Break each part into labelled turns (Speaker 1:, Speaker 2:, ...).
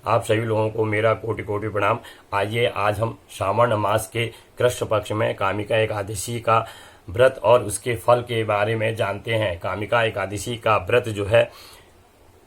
Speaker 1: आप सभी लोगों को मेरा कोटि कोटि प्रणाम। आइए आज हम श्रावण मास के कृष्ण पक्ष में कामिका एकादशी का व्रत और उसके फल के बारे में जानते हैं। कामिका एकादशी का व्रत जो है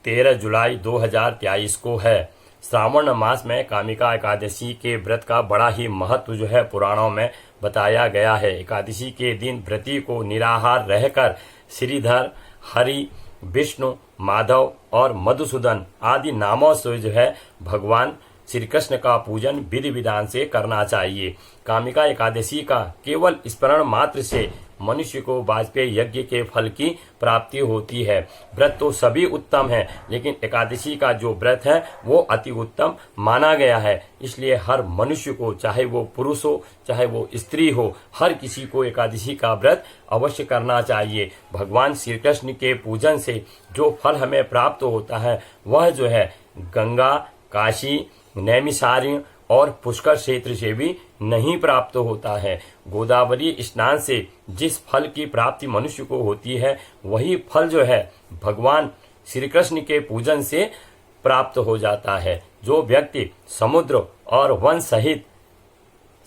Speaker 1: 13 जुलाई 2023 को है। श्रावण मास में कामिका एकादशी के व्रत का बड़ा ही महत्व जो है पुराणों में बताया गया है। एकादशी के दिन व्रती को निराहार रहकर श्रीधर, हरि, विष्णु, माधव और मधुसूदन आदि नामों से जो है भगवान श्री कृष्ण का पूजन विधि विधान से करना चाहिए। कामिका एकादशी का केवल स्मरण मात्र से मनुष्य को वाजपेयी यज्ञ के फल की प्राप्ति होती है। व्रत तो सभी उत्तम है, लेकिन एकादशी का जो व्रत है वो अति उत्तम माना गया है। इसलिए हर मनुष्य को, चाहे वो पुरुष हो चाहे वो स्त्री हो, हर किसी को एकादशी का व्रत अवश्य करना चाहिए। भगवान श्री कृष्ण के पूजन से जो फल हमें प्राप्त होता है वह जो है गंगा, काशी, नैमिषारण्य और पुष्कर क्षेत्र से भी नहीं प्राप्त होता है। गोदावरी स्नान से जिस फल की प्राप्ति मनुष्य को होती है वही फल जो है भगवान श्री कृष्ण के पूजन से प्राप्त हो जाता है। जो व्यक्ति समुद्र और वन सहित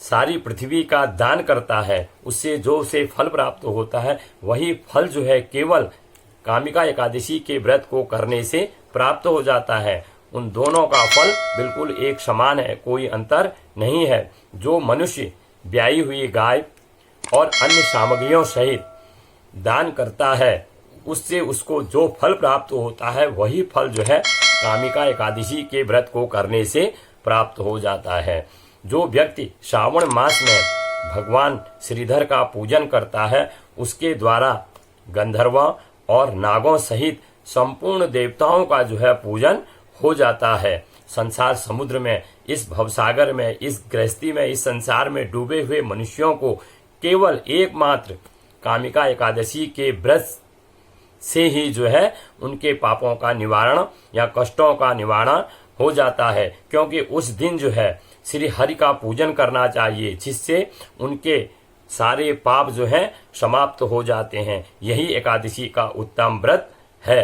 Speaker 1: सारी पृथ्वी का दान करता है उससे जो उसे फल प्राप्त होता है वही फल जो है केवल कामिका एकादशी के व्रत को करने से प्राप्त हो जाता है। उन दोनों का फल बिल्कुल एक समान है, कोई अंतर नहीं है। जो मनुष्य ब्याई हुई गाय और अन्य सामग्रियों सहित दान करता है उससे उसको जो फल प्राप्त होता है वही फल जो है कामिका एकादशी के व्रत को करने से प्राप्त हो जाता है। जो व्यक्ति श्रावण मास में भगवान श्रीधर का पूजन करता है उसके द्वारा गंधर्वों और नागों सहित संपूर्ण देवताओं का जो है पूजन हो जाता है। संसार समुद्र में, इस भवसागर में, इस गृहस्थी में, इस संसार में डूबे हुए मनुष्यों को केवल एकमात्र कामिका एकादशी के व्रत से ही जो है उनके पापों का निवारण या कष्टों का निवारण हो जाता है। क्योंकि उस दिन जो है श्री हरि का पूजन करना चाहिए जिससे उनके सारे पाप जो हैं समाप्त हो जाते हैं। यही एकादशी का उत्तम व्रत है।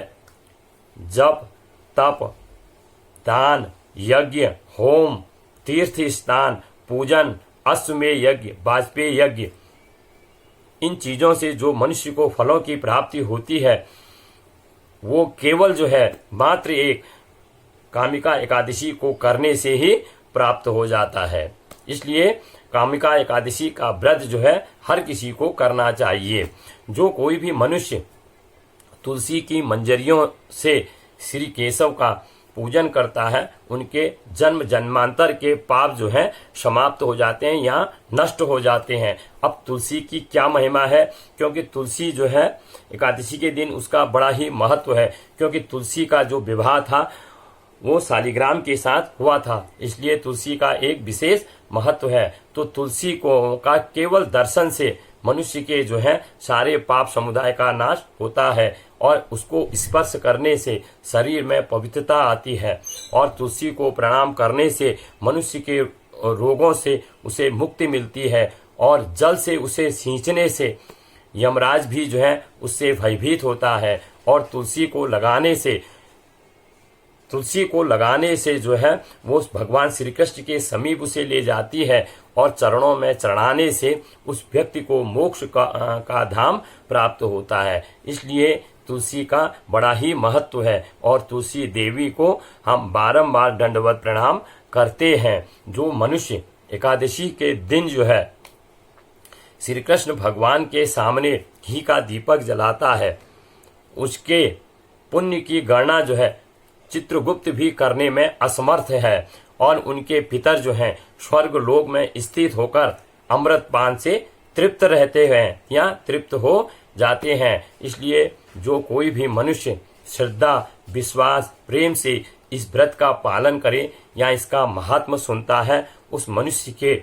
Speaker 1: जप, तप, दान, यज्ञ, होम, तीर्थ स्नान, पूजन, अश्वमेध यज्ञ, वाजपेयी यज्ञ, इन चीजों से जो मनुष्य को फलों की प्राप्ति होती है वो केवल जो है मात्र एक कामिका एकादशी को करने से ही प्राप्त हो जाता है। इसलिए कामिका एकादशी का व्रत जो है हर किसी को करना चाहिए। जो कोई भी मनुष्य तुलसी की मंजरियों से श्री केशव का पूजन करता है उनके जन्म जन्मांतर के पाप जो हैं समाप्त हो जाते हैं या नष्ट हो जाते हैं। अब तुलसी की क्या महिमा है? क्योंकि तुलसी जो है एकादशी के दिन उसका बड़ा ही महत्व है। क्योंकि तुलसी का जो विवाह था वो शालिग्राम के साथ हुआ था, इसलिए तुलसी का एक विशेष महत्व है। तो तुलसी को का केवल दर्शन से मनुष्य के जो है सारे पाप समुदाय का नाश होता है और उसको स्पर्श करने से शरीर में पवित्रता आती है और तुलसी को प्रणाम करने से मनुष्य के रोगों से उसे मुक्ति मिलती है और जल से उसे सींचने से यमराज भी जो है उससे भयभीत होता है और तुलसी को लगाने से जो है वो भगवान श्री कृष्ण के समीप उसे ले जाती है और चरणों में चढ़ाने से उस व्यक्ति को मोक्ष का धाम प्राप्त होता है। इसलिए तुलसी का बड़ा ही महत्व है और तुलसी देवी को हम बारंबार दंडवत प्रणाम करते हैं। जो मनुष्य एकादशी के दिन जो है श्री कृष्ण भगवान के सामने घी का दीपक जलाता है उसके पुण्य की गणना जो है चित्रगुप्त भी करने में असमर्थ है और उनके पितर जो हैं स्वर्ग लोक में स्थित होकर अमृत पान से तृप्त रहते हैं या तृप्त हो जाते हैं। इसलिए जो कोई भी मनुष्य श्रद्धा, विश्वास, प्रेम से इस व्रत का पालन करे या इसका महात्म सुनता है उस मनुष्य के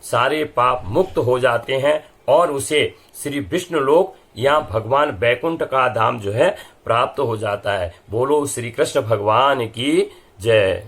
Speaker 1: सारे पाप मुक्त हो जाते हैं और उसे श्री विष्णु लोक या भगवान बैकुंठ का धाम जो है प्राप्त हो जाता है। बोलो श्री कृष्ण भगवान की जय।